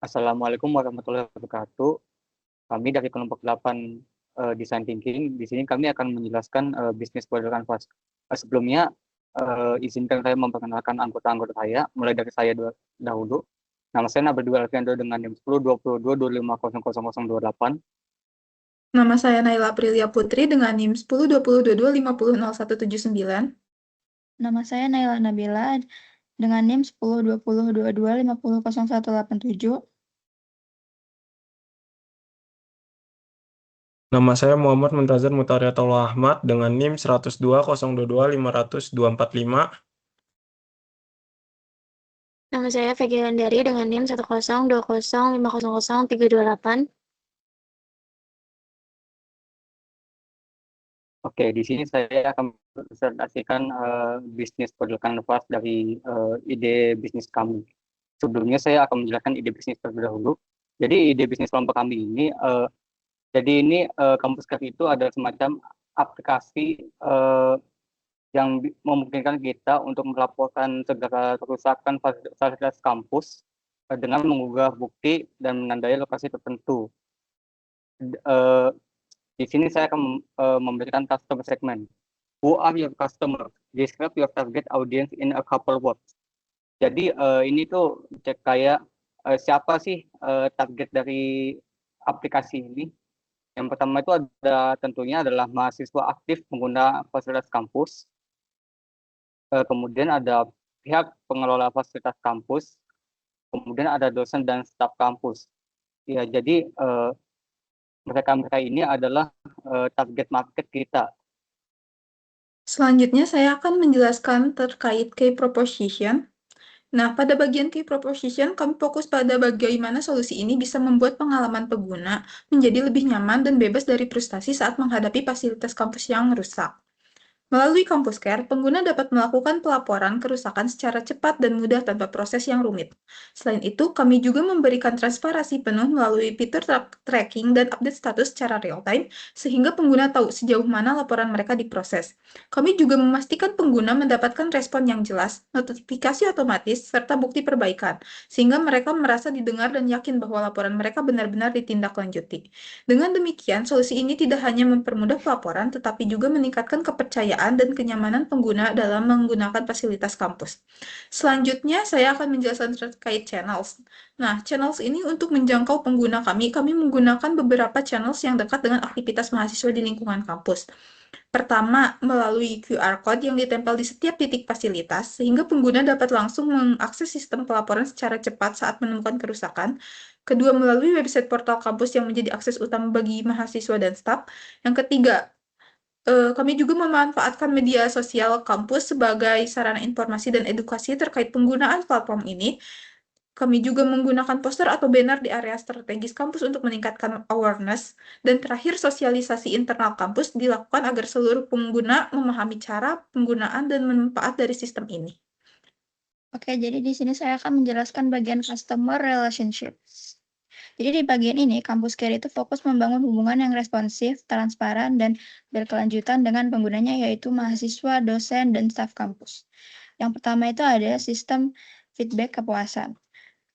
Assalamualaikum warahmatullahi wabarakatuh. Kami dari kelompok 8 Design Thinking. Di sini kami akan menjelaskan bisnis model Canvas. Sebelumnya, izinkan saya memperkenalkan anggota-anggota saya, mulai dari saya dahulu. Nama saya Nabila Alfiando dengan NIM 102225000028. Nama saya Naila Aprilia Putri dengan NIM 102022500179. Nama saya Naila Nabila dengan NIM 10202225000187. Nama saya Muhammad Muntazir Mutariatullah Ahmad dengan NIM 10202250245. Nama saya Vegi Landari dengan NIM 10205000328. Oke, di sini saya akan presentasikan bisnis model Canvas dari ide bisnis kami. Sebelumnya saya akan menjelaskan ide bisnis terlebih dahulu. Jadi ide bisnis kelompok kami ini, kampus Care itu ada semacam aplikasi yang memungkinkan kita untuk melaporkan segala kerusakan fasilitas kampus dengan mengunggah bukti dan menandai lokasi tertentu. Di sini saya akan memberikan customer segment. Who are your customer? Describe your target audience in a couple words. Jadi ini tuh cek kayak siapa sih target dari aplikasi ini. Yang pertama itu tentunya adalah mahasiswa aktif pengguna fasilitas kampus. Kemudian ada pihak pengelola fasilitas kampus. Kemudian ada dosen dan staf kampus. Ya, jadi mereka ini adalah target market kita. Selanjutnya saya akan menjelaskan terkait key proposition. Nah, pada bagian key proposition, kami fokus pada bagaimana solusi ini bisa membuat pengalaman pengguna menjadi lebih nyaman dan bebas dari frustasi saat menghadapi fasilitas kampus yang rusak. Melalui Kampus Care, pengguna dapat melakukan pelaporan kerusakan secara cepat dan mudah tanpa proses yang rumit. Selain itu, kami juga memberikan transparansi penuh melalui fitur tracking dan update status secara real-time, sehingga pengguna tahu sejauh mana laporan mereka diproses. Kami juga memastikan pengguna mendapatkan respon yang jelas, notifikasi otomatis, serta bukti perbaikan, sehingga mereka merasa didengar dan yakin bahwa laporan mereka benar-benar ditindaklanjuti. Dengan demikian, solusi ini tidak hanya mempermudah pelaporan, tetapi juga meningkatkan kepercayaan dan kenyamanan pengguna dalam menggunakan fasilitas kampus. Selanjutnya, saya akan menjelaskan terkait channels. Nah, channels ini untuk menjangkau pengguna kami menggunakan beberapa channels yang dekat dengan aktivitas mahasiswa di lingkungan kampus. Pertama, melalui QR Code yang ditempel di setiap titik fasilitas, sehingga pengguna dapat langsung mengakses sistem pelaporan secara cepat saat menemukan kerusakan. Kedua, melalui website portal kampus yang menjadi akses utama bagi mahasiswa dan staf. Yang ketiga, kami juga memanfaatkan media sosial kampus sebagai sarana informasi dan edukasi terkait penggunaan platform ini. Kami juga menggunakan poster atau banner di area strategis kampus untuk meningkatkan awareness. Dan terakhir, sosialisasi internal kampus dilakukan agar seluruh pengguna memahami cara penggunaan dan manfaat dari sistem ini. Oke, jadi di sini saya akan menjelaskan bagian customer relationship. Jadi di bagian ini, Kampus Care itu fokus membangun hubungan yang responsif, transparan, dan berkelanjutan dengan penggunanya, yaitu mahasiswa, dosen, dan staf kampus. Yang pertama itu ada sistem feedback kepuasan.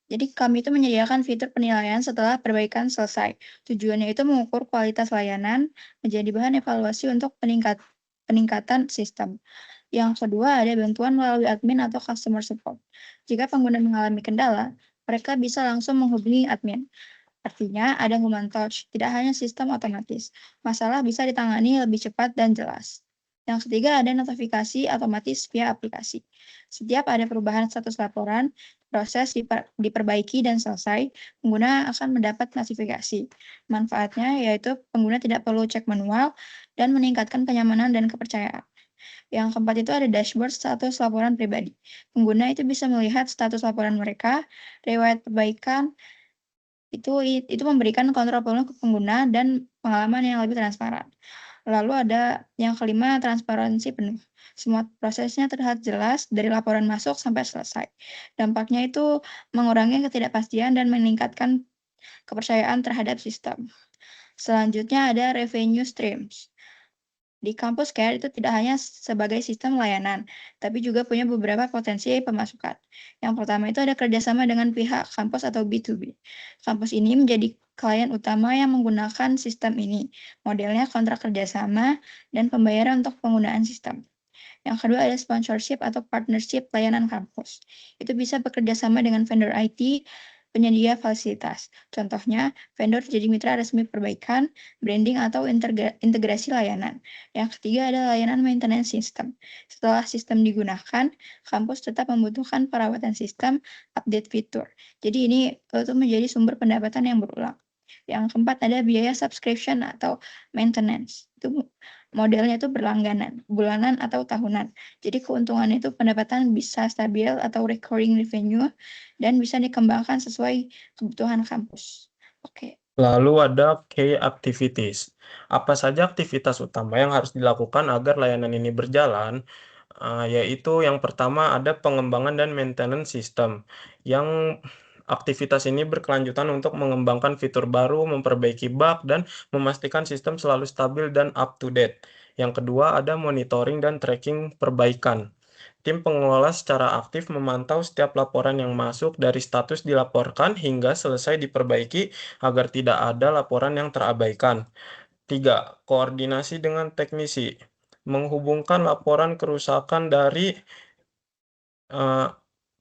Jadi kami itu menyediakan fitur penilaian setelah perbaikan selesai. Tujuannya itu mengukur kualitas layanan, menjadi bahan evaluasi untuk peningkatan sistem. Yang kedua ada bantuan melalui admin atau customer support. Jika pengguna mengalami kendala, mereka bisa langsung menghubungi admin. Artinya ada human touch, tidak hanya sistem otomatis. Masalah bisa ditangani lebih cepat dan jelas. Yang ketiga ada notifikasi otomatis via aplikasi. Setiap ada perubahan status laporan, proses diperbaiki dan selesai, pengguna akan mendapat notifikasi. Manfaatnya yaitu pengguna tidak perlu cek manual dan meningkatkan kenyamanan dan kepercayaan. Yang keempat itu ada dashboard status laporan pribadi. Pengguna itu bisa melihat status laporan mereka, riwayat perbaikan, itu memberikan kontrol penuh ke pengguna dan pengalaman yang lebih transparan. Lalu ada yang kelima, transparansi penuh. Semua prosesnya terlihat jelas dari laporan masuk sampai selesai. Dampaknya itu mengurangi ketidakpastian dan meningkatkan kepercayaan terhadap sistem. Selanjutnya ada revenue streams. Di Campus Care itu tidak hanya sebagai sistem layanan, tapi juga punya beberapa potensi pemasukan. Yang pertama itu ada kerjasama dengan pihak kampus atau B2B. Kampus ini menjadi klien utama yang menggunakan sistem ini. Modelnya kontrak kerjasama dan pembayaran untuk penggunaan sistem. Yang kedua ada sponsorship atau partnership layanan kampus. Itu bisa bekerja sama dengan vendor IT, penyedia fasilitas. Contohnya, vendor jadi mitra resmi perbaikan, branding, atau integrasi layanan. Yang ketiga ada layanan maintenance system. Setelah sistem digunakan, kampus tetap membutuhkan perawatan sistem, update fitur. Jadi ini itu menjadi sumber pendapatan yang berulang. Yang keempat ada biaya subscription atau maintenance. Itu modelnya itu berlangganan, bulanan atau tahunan. Jadi keuntungan itu pendapatan bisa stabil atau recurring revenue dan bisa dikembangkan sesuai kebutuhan kampus. Oke. Lalu ada key activities. Apa saja aktivitas utama yang harus dilakukan agar layanan ini berjalan? Yaitu yang pertama ada pengembangan dan maintenance system. Yang aktivitas ini berkelanjutan untuk mengembangkan fitur baru, memperbaiki bug, dan memastikan sistem selalu stabil dan up to date. Yang kedua ada monitoring dan tracking perbaikan. Tim pengelola secara aktif memantau setiap laporan yang masuk dari status dilaporkan hingga selesai diperbaiki agar tidak ada laporan yang terabaikan. 3. Koordinasi dengan teknisi. Menghubungkan laporan kerusakan dari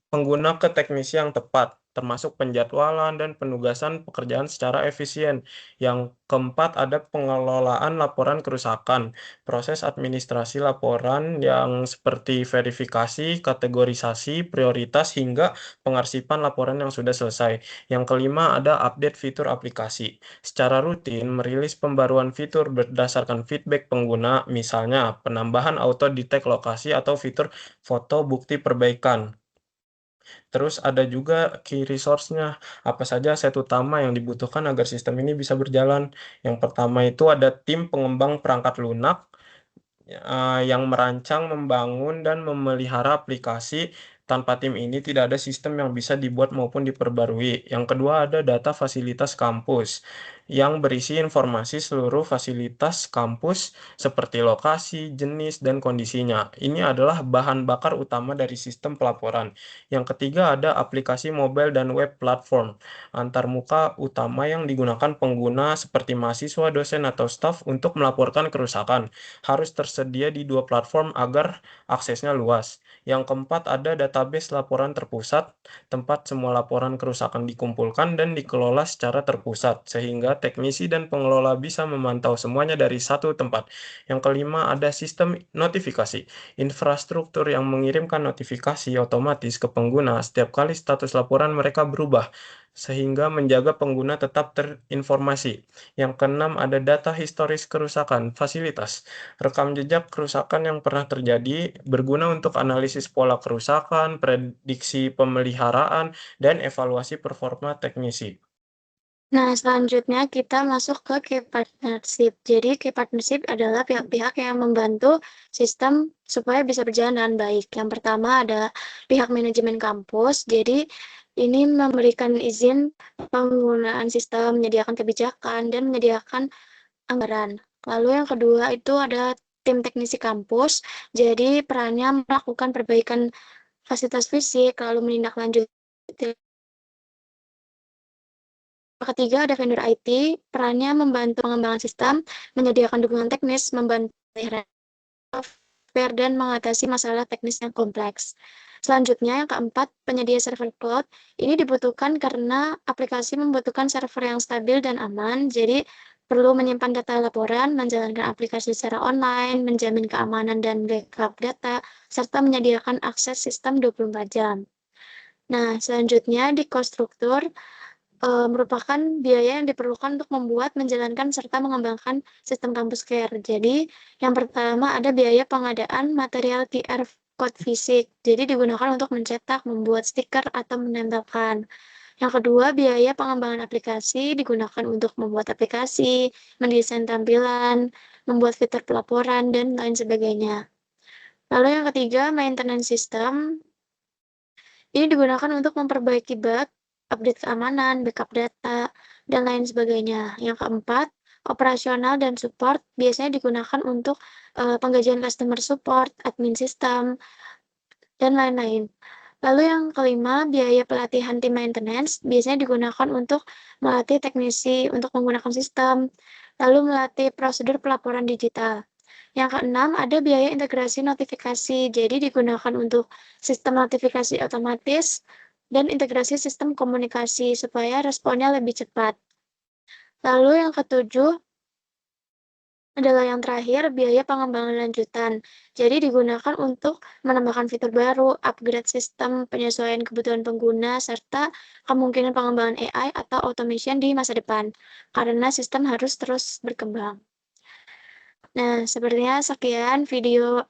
pengguna ke teknisi yang tepat, termasuk penjadwalan dan penugasan pekerjaan secara efisien. Yang keempat ada pengelolaan laporan kerusakan, proses administrasi laporan yang seperti verifikasi, kategorisasi, prioritas, hingga pengarsipan laporan yang sudah selesai. Yang kelima ada update fitur aplikasi. Secara rutin merilis pembaruan fitur berdasarkan feedback pengguna, misalnya penambahan auto detect lokasi atau fitur foto bukti perbaikan. Terus ada juga key resource-nya, apa saja aset utama yang dibutuhkan agar sistem ini bisa berjalan. Yang pertama itu ada tim pengembang perangkat lunak yang merancang, membangun, dan memelihara aplikasi. Tanpa tim ini tidak ada sistem yang bisa dibuat maupun diperbarui. Yang kedua ada data fasilitas kampus yang berisi informasi seluruh fasilitas kampus seperti lokasi, jenis, dan kondisinya. Ini adalah bahan bakar utama dari sistem pelaporan. Yang ketiga ada aplikasi mobile dan web platform antarmuka utama yang digunakan pengguna seperti mahasiswa, dosen, atau staf untuk melaporkan kerusakan. Harus tersedia di dua platform agar aksesnya luas. Yang keempat ada database laporan terpusat, tempat semua laporan kerusakan dikumpulkan dan dikelola secara terpusat, sehingga teknisi dan pengelola bisa memantau semuanya dari satu tempat. Yang kelima ada sistem notifikasi, infrastruktur yang mengirimkan notifikasi otomatis ke pengguna setiap kali status laporan mereka berubah, sehingga menjaga pengguna tetap terinformasi. Yang keenam ada data historis kerusakan, fasilitas, rekam jejak kerusakan yang pernah terjadi, berguna untuk analisis pola kerusakan, prediksi pemeliharaan, dan evaluasi performa teknisi. Nah, selanjutnya kita masuk ke key partnership. Jadi, key partnership adalah pihak-pihak yang membantu sistem supaya bisa berjalan dengan baik. Yang pertama ada pihak manajemen kampus. Jadi, ini memberikan izin penggunaan sistem, menyediakan kebijakan, dan menyediakan anggaran. Lalu yang kedua itu ada tim teknisi kampus. Jadi, perannya melakukan perbaikan fasilitas fisik, lalu menindaklanjuti. Ketiga ada vendor IT, perannya membantu pengembangan sistem, menyediakan dukungan teknis, membantu software, dan mengatasi masalah teknis yang kompleks. Selanjutnya yang keempat, penyedia server cloud. Ini dibutuhkan karena aplikasi membutuhkan server yang stabil dan aman, jadi perlu menyimpan data laporan, menjalankan aplikasi secara online, menjamin keamanan dan backup data, serta menyediakan akses sistem 24 jam. Nah, selanjutnya di cost struktur merupakan biaya yang diperlukan untuk membuat, menjalankan, serta mengembangkan sistem Campus Care. Jadi, yang pertama ada biaya pengadaan material QR code fisik. Jadi, digunakan untuk mencetak, membuat stiker, atau menempelkan. Yang kedua, biaya pengembangan aplikasi digunakan untuk membuat aplikasi, mendesain tampilan, membuat fitur pelaporan, dan lain sebagainya. Lalu yang ketiga, maintenance system. Ini digunakan untuk memperbaiki bug, update keamanan, backup data, dan lain sebagainya. Yang keempat, operasional dan support biasanya digunakan untuk penggajian customer support, admin sistem, dan lain-lain. Lalu yang kelima, biaya pelatihan tim maintenance biasanya digunakan untuk melatih teknisi untuk menggunakan sistem, lalu melatih prosedur pelaporan digital. Yang keenam, ada biaya integrasi notifikasi, jadi digunakan untuk sistem notifikasi otomatis dan integrasi sistem komunikasi supaya responnya lebih cepat. Lalu yang ketujuh adalah yang terakhir, biaya pengembangan lanjutan. Jadi digunakan untuk menambahkan fitur baru, upgrade sistem, penyesuaian kebutuhan pengguna, serta kemungkinan pengembangan AI atau automation di masa depan, karena sistem harus terus berkembang. Nah, sepertinya sekian video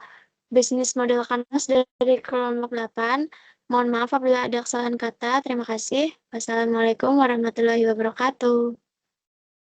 bisnis model Canvas dari kelompok 8. Mohon maaf apabila ada kesalahan kata. Terima kasih. Wassalamualaikum warahmatullahi wabarakatuh.